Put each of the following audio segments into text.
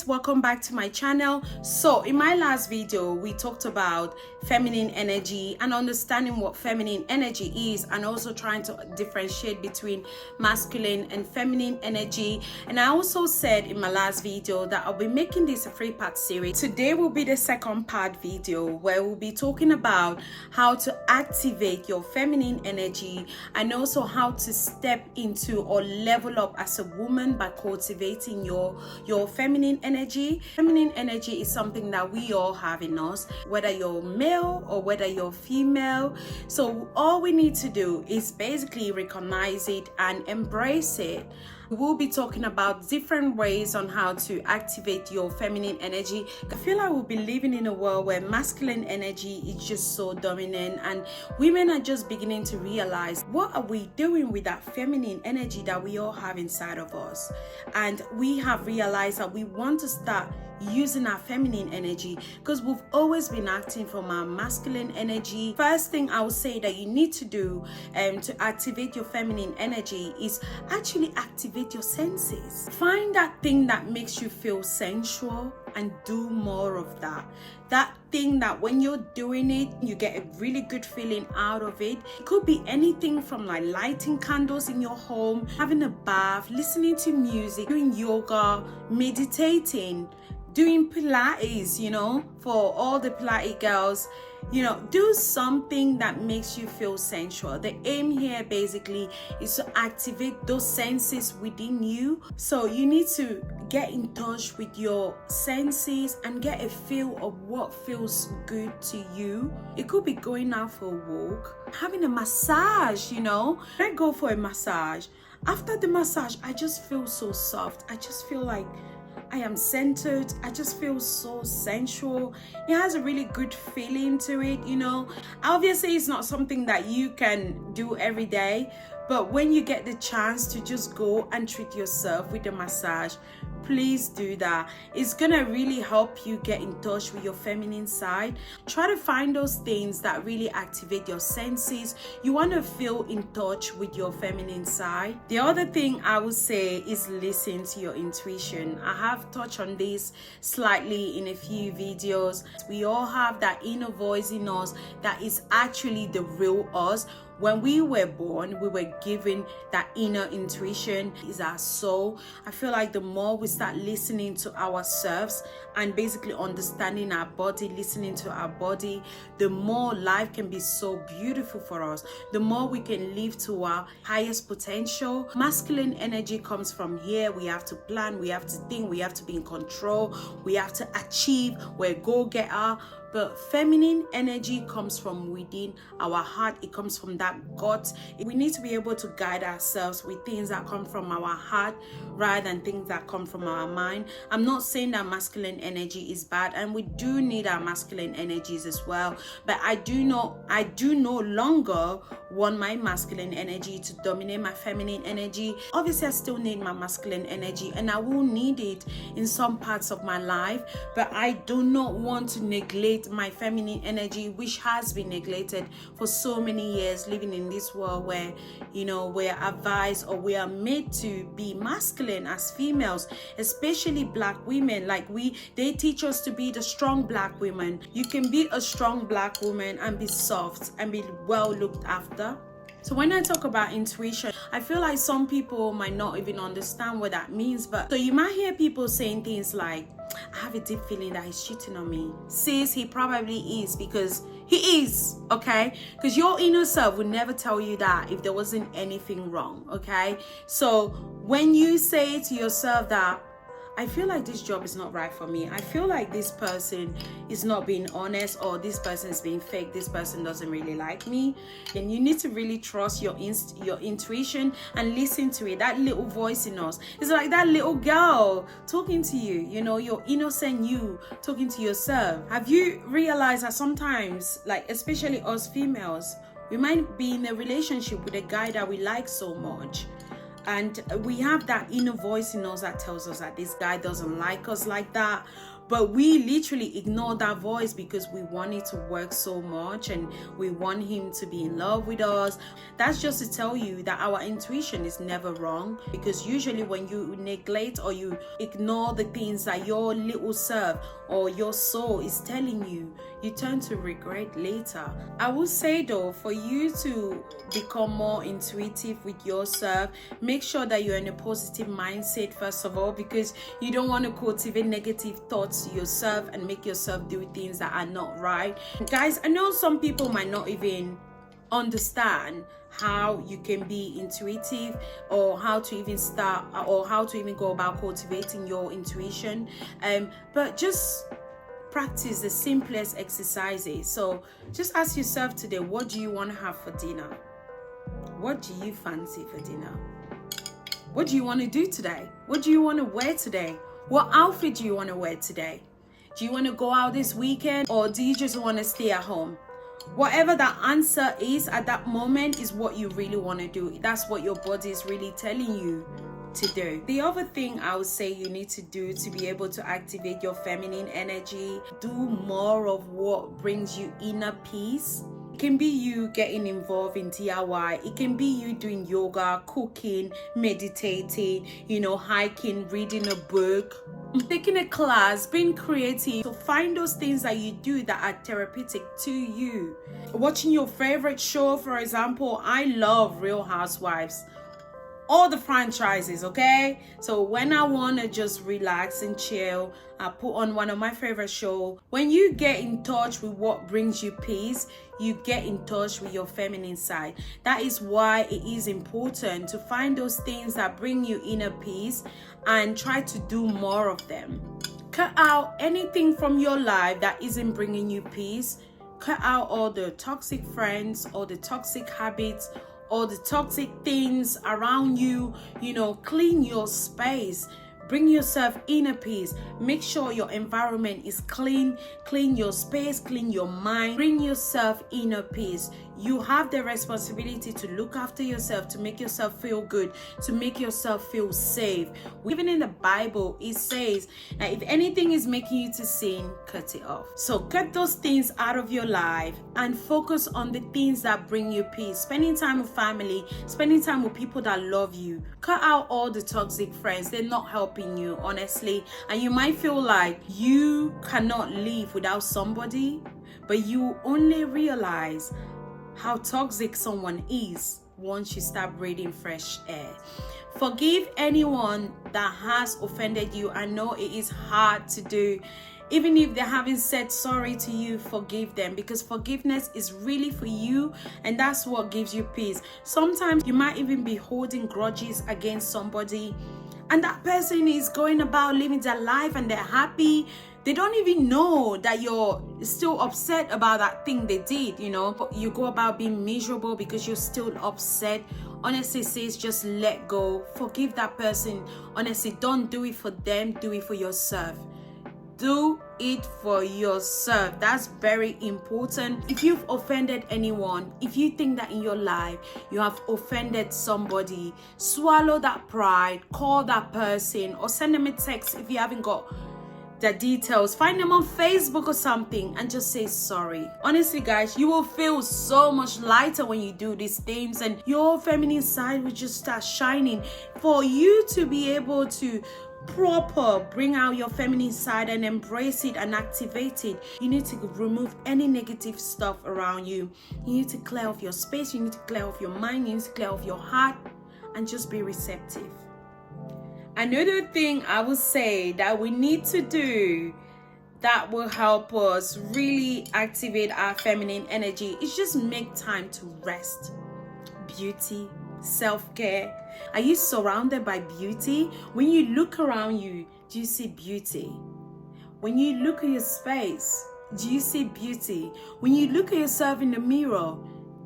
guys, welcome back to my channel. So in my last video we talked about feminine energy and understanding what feminine energy is, and also trying to differentiate between masculine and feminine energy. And I also said in my last video that I'll be making this a 3-part series. Today will be the second part video where we'll be talking about how to activate your feminine energy and also how to step into or level up as a woman by cultivating your feminine energy. Feminine energy is something that we all have in us, whether you're male or whether you're female. So all we need to do is basically recognize it and embrace it. We'll be talking about different ways on how to activate your feminine energy. I feel like we'll be living in a world where masculine energy is just so dominant, and women are just beginning to realize, what are we doing with that feminine energy that we all have inside of us? And we have realized that we want to start using our feminine energy because we've always been acting from our masculine energy. First thing I would say that you need to do to activate your feminine energy is actually activate your senses. Find that thing that makes you feel sensual and do more of that. That thing that when you're doing it, you get a really good feeling out of it. It could be anything from like lighting candles in your home, having a bath, listening to music, doing yoga, meditating, doing Pilates, for all the Pilates girls, do something that makes you feel sensual. The aim here basically is to activate those senses within you. So you need to get in touch with your senses and get a feel of what feels good to you. It could be going out for a walk, having a massage, I go for a massage. After the massage, I just feel so soft. I just feel like I am centered. I just feel so sensual. It has a really good feeling to it, Obviously, it's not something that you can do every day, but when you get the chance to just go and treat yourself with a massage, please do that. It's gonna really help you get in touch with your feminine side. Try to find those things that really activate your senses. You want to feel in touch with your feminine side. The other thing I would say is listen to your intuition. I have touched on this slightly in a few videos. We all have that inner voice in us that is actually the real us. When we were born, we were given that inner intuition, is our soul. I feel like the more we start listening to ourselves and basically understanding our body, listening to our body, the more life can be so beautiful for us. The more we can live to our highest potential. Masculine energy comes from here. We have to plan, we have to think, we have to be in control, we have to achieve, we're a go-getter. But feminine energy comes from within our heart. It comes from that gut. We need to be able to guide ourselves with things that come from our heart rather than things that come from our mind. I'm not saying that masculine energy is bad, and we do need our masculine energies as well. But I do no longer want my masculine energy to dominate my feminine energy. Obviously, I still need my masculine energy, and I will need it in some parts of my life, but I do not want to neglect my feminine energy, which has been neglected for so many years, living in this world where we're advised or we are made to be masculine as females, especially black women. They teach us to be the strong black women. You can be a strong black woman and be soft and be well looked after. So when I talk about intuition, I feel like some people might not even understand what that means. But so you might hear people saying things like, I have a deep feeling that he's cheating on me. Sis, he probably is, because he is, okay? Because your inner self would never tell you that if there wasn't anything wrong, okay? So when you say to yourself that, I feel like this job is not right for me, I feel like this person is not being honest, or this person is being fake, this person doesn't really like me, then you need to really trust your intuition and listen to it. That little voice in us is like that little girl talking to you, your innocent you talking to yourself. Have you realized that sometimes, like especially us females, we might be in a relationship with a guy that we like so much, and we have that inner voice in us that tells us that this guy doesn't like us like that, But we literally ignore that voice because we want it to work so much and we want him to be in love with us. That's just to tell you that our intuition is never wrong, because usually when you neglect or you ignore the things that your little self or your soul is telling you, you turn to regret later. I would say though, for you to become more intuitive with yourself, make sure that you're in a positive mindset first of all, because you don't want to cultivate negative thoughts to yourself and make yourself do things that are not right. Guys, I know some people might not even understand how you can be intuitive, or how to even start, or how to even go about cultivating your intuition, but just practice the simplest exercises. So just ask yourself today, what do you want to have for dinner? What do you fancy for dinner? What do you want to do today? What do you want to wear today? What outfit do you want to wear today? Do you want to go out this weekend, or do you just want to stay at home? Whatever the answer is at that moment is what you really want to do. That's what your body is really telling you to do. The other thing I would say you need to do to be able to activate your feminine energy, do more of what brings you inner peace. It can be you getting involved in DIY. It can be you doing yoga, cooking, meditating, hiking, reading a book, taking a class, being creative. So find those things that you do that are therapeutic to you. Watching your favorite show, for example, I love Real Housewives. All the franchises, okay? So when I want to just relax and chill, I put on one of my favorite shows. When you get in touch with what brings you peace, you get in touch with your feminine side. That is why it is important to find those things that bring you inner peace and try to do more of them. Cut out anything from your life that isn't bringing you peace. Cut out all the toxic friends, all the toxic habits, all the toxic things around you. Clean your space. Bring yourself inner peace. Make sure your environment is clean. Clean your space, clean your mind. Bring yourself inner peace. You have the responsibility to look after yourself, to make yourself feel good, to make yourself feel safe. Even in the Bible, it says that if anything is making you to sin, cut it off. So cut those things out of your life and focus on the things that bring you peace. Spending time with family, spending time with people that love you. Cut out all the toxic friends. They're not helping you, honestly. And you might feel like you cannot live without somebody, but you only realize how toxic someone is once you start breathing fresh air. Forgive anyone that has offended you. I know it is hard to do. Even if they haven't said sorry to you, forgive them, because forgiveness is really for you, and that's what gives you peace. Sometimes you might even be holding grudges against somebody, and that person is going about living their life and they're happy. They don't even know that you're still upset about that thing they did, but you go about being miserable because you're still upset. Honestly, sis, just let go. Forgive that person. Honestly, don't do it for them. Do it for yourself. Do it for yourself. That's very important. If you've offended anyone, if you think that in your life you have offended somebody, swallow that pride, call that person, or send them a text if you haven't got the details. Find them on Facebook or something and just say sorry. Honestly, guys, you will feel so much lighter when you do these things, and your feminine side will just start shining. For you to be able to bring out your feminine side and embrace it and activate it, you need to remove any negative stuff around you. You need to clear off your space. You need to clear off your mind. You need to clear off your heart and just be receptive. Another thing I would say that we need to do that will help us really activate our feminine energy is just make time to rest. Beauty, self-care. Are you surrounded by beauty? When you look around you, do you see beauty? When you look at your space, do you see beauty? When you look at yourself in the mirror,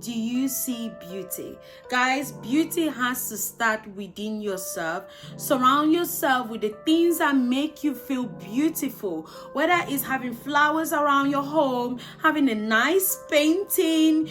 do you see beauty? Guys, beauty has to start within yourself. Surround yourself with the things that make you feel beautiful. Whether it's having flowers around your home, having a nice painting,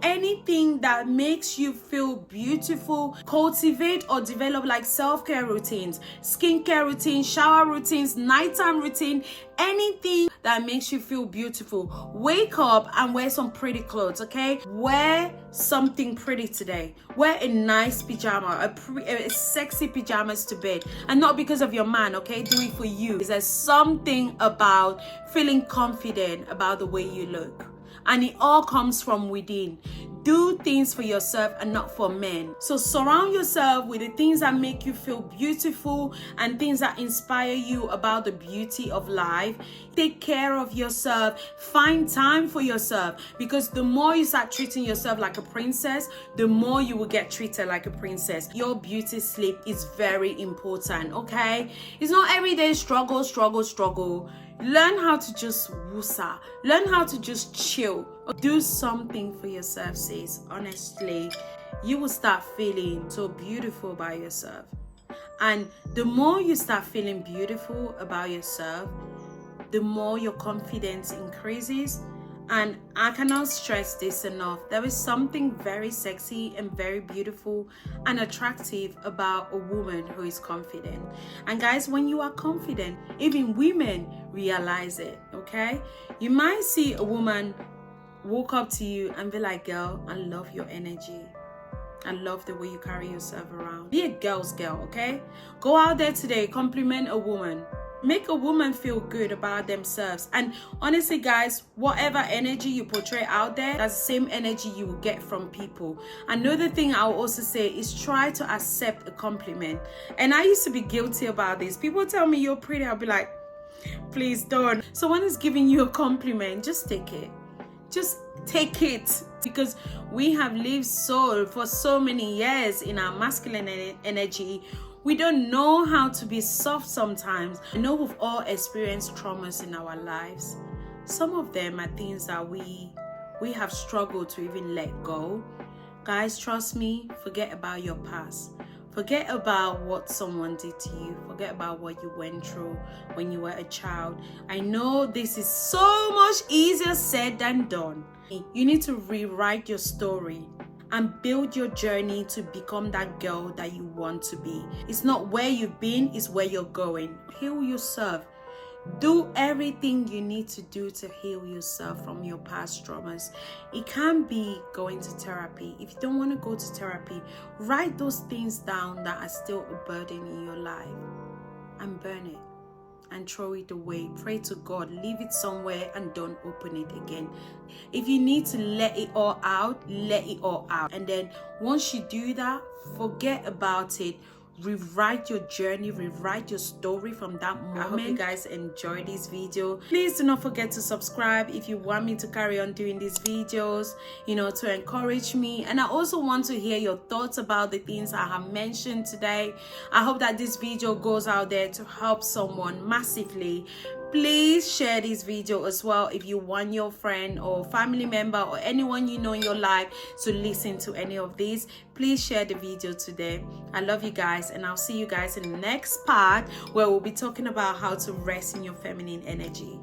anything that makes you feel beautiful. Cultivate or develop like self-care routines, skincare routines, shower routines, nighttime routine, anything that makes you feel beautiful. Wake up and wear some pretty clothes, okay? Wear something pretty today. Wear a nice pajama, a sexy pajamas to bed. And not because of your man, okay? Do it for you. There's something about feeling confident about the way you look. And it all comes from within. Do things for yourself and not for men. So surround yourself with the things that make you feel beautiful and things that inspire you about the beauty of life. Take care of yourself. Find time for yourself, because the more you start treating yourself like a princess, the more you will get treated like a princess. Your beauty sleep is very important, okay? It's not everyday struggle. Learn how to just woosah. Learn how to just chill. Do something for yourself, sis. Honestly, you will start feeling so beautiful about yourself. And the more you start feeling beautiful about yourself, the more your confidence increases. And I cannot stress this enough. There is something very sexy and very beautiful and attractive about a woman who is confident. And guys, when you are confident, even women realize it, okay? You might see a woman walk up to you and be like, girl, I love your energy. I love the way you carry yourself around. Be a girl's girl, okay? Go out there today, compliment a woman. Make a woman feel good about themselves. And honestly, guys, whatever energy you portray out there, that's the same energy you will get from people. Another thing I'll also say is try to accept a compliment. And I used to be guilty about this. People tell me you're pretty, I'll be like, please don't. Someone is giving you a compliment, just take it. Just take it. Because we have lived for so many years in our masculine energy. We don't know how to be soft sometimes. I know we've all experienced traumas in our lives. Some of them are things that we have struggled to even let go. Guys, trust me, forget about your past. Forget about what someone did to you. Forget about what you went through when you were a child. I know this is so much easier said than done. You need to rewrite your story and build your journey to become that girl that you want to be. It's not where you've been, it's where you're going. Heal yourself. Do everything you need to do to heal yourself from your past traumas. It can be going to therapy. If you don't want to go to therapy, write those things down that are still a burden in your life and burn it and throw it away. Pray to God, leave it somewhere and don't open it again. If you need to let it all out, let it all out. And then once you do that, forget about it. Rewrite your journey, rewrite your story from that moment. I hope you guys enjoyed this video. Please do not forget to subscribe if you want me to carry on doing these videos, to encourage me. And I also want to hear your thoughts about the things I have mentioned today. I hope that this video goes out there to help someone massively. Please share this video as well if you want your friend or family member or anyone you know in your life to listen to any of these. Please share the video today. I love you guys, and I'll see you guys in the next part where we'll be talking about how to rest in your feminine energy.